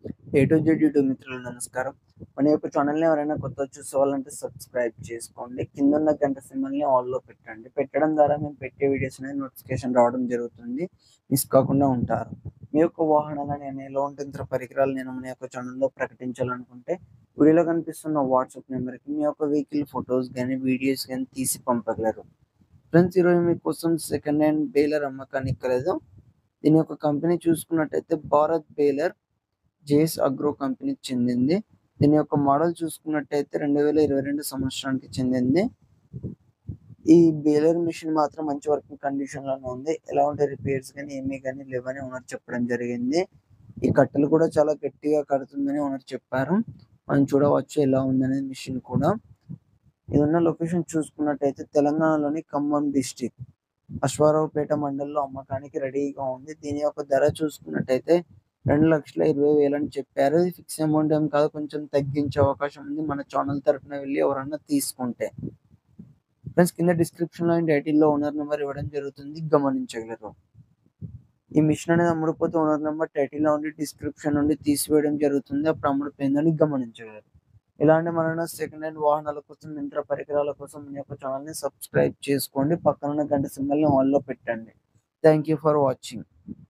A to Z YouTube మిత్రులు నమస్కారం. మన యొక్క ఛానల్‌ని ఎవరైనా కొత్తగా చూసేవాళ్ళంటే సబ్స్క్రైబ్ చేసుకోండి. కిందున్న గంట సింబల్‌ని ఆల్‌లో పెట్టండి. పెట్టడం ద్వారా మేము పెట్టే వీడియోస్ అనేది నోటిఫికేషన్ రావడం జరుగుతుంది. మిస్ కాకుండా ఉంటారు. మీ యొక్క వాహనాలను ఎలాంటి యంత్ర పరికరాలు నేను మన యొక్క ఛానల్‌లో ప్రకటించాలనుకుంటే వీడియోలో కనిపిస్తున్న వాట్సాప్ నెంబర్‌కి మీ యొక్క వెహికల్ ఫోటోస్ గాని, వీడియోస్ గాని తీసి పంపగలరు. ఫ్రెండ్స్, ఈరోజు మీకోసం సెకండ్ హ్యాండ్ బేలర్ అమ్మకానికి కలదు. దీని యొక్క కంపెనీ చూసుకున్నట్టయితే భారత్ బేలర్ జేఎస్ అగ్రో కంపెనీకి చెందింది. దీని యొక్క మోడల్ చూసుకున్నట్టయితే 2022 సంవత్సరానికి చెందింది. ఈ బేలర్ మిషన్ మాత్రం మంచి వర్కింగ్ కండిషన్‌లోనే ఉంది. ఎలాంటి రిపేర్స్ గాని ఏమీ గాని లేవని ఓనర్ చెప్పడం జరిగింది. ఈ కట్టెలు కూడా చాలా గట్టిగా కడుతుందని ఓనర్ చెప్పారు. మనం చూడవచ్చు ఎలా ఉందనేది మిషన్ కూడా. ఇదున్న లొకేషన్ చూసుకున్నట్టయితే తెలంగాణలోని ఖమ్మం డిస్ట్రిక్ట్ అశ్వారావుపేట మండలంలో అమ్మకానికి రెడీగా ఉంది. దీని యొక్క ధర చూసుకున్నట్టయితే 2,20,000 అని చెప్పారు. ఇది ఫిక్స్ అమౌంట్ ఏం కాదు. కొంచెం తగ్గించే అవకాశం ఉంది మన ఛానల్ తరపున వెళ్లి ఎవరన్నా తీసుకుంటే. ఫ్రెండ్స్, కింద డిస్క్రిప్షన్‌లో అండ్ టైటిల్‌లో ఓనర్ నెంబర్ ఇవ్వడం జరుగుతుంది. గమనించగలరు. ఈ మిషన్ అనేది అమ్ముడుపోతే ఓనర్ నెంబర్ టైటిల్‌లో ఉండి డిస్క్రిప్షన్ నుండి తీసివేయడం జరుగుతుంది. అప్పుడు అమ్ముడుపోయిందని గమనించగలరు. ఇలాంటి మరెన్నో సెకండ్ హ్యాండ్ వాహనాల కోసం, యంత్ర పరికరాల కోసం మన యొక్క ఛానల్‌ని సబ్స్క్రైబ్ చేసుకోండి. పక్కనున్న గంట సింబల్‌ని ఆల్‌లో పెట్టండి. Thank you for watching.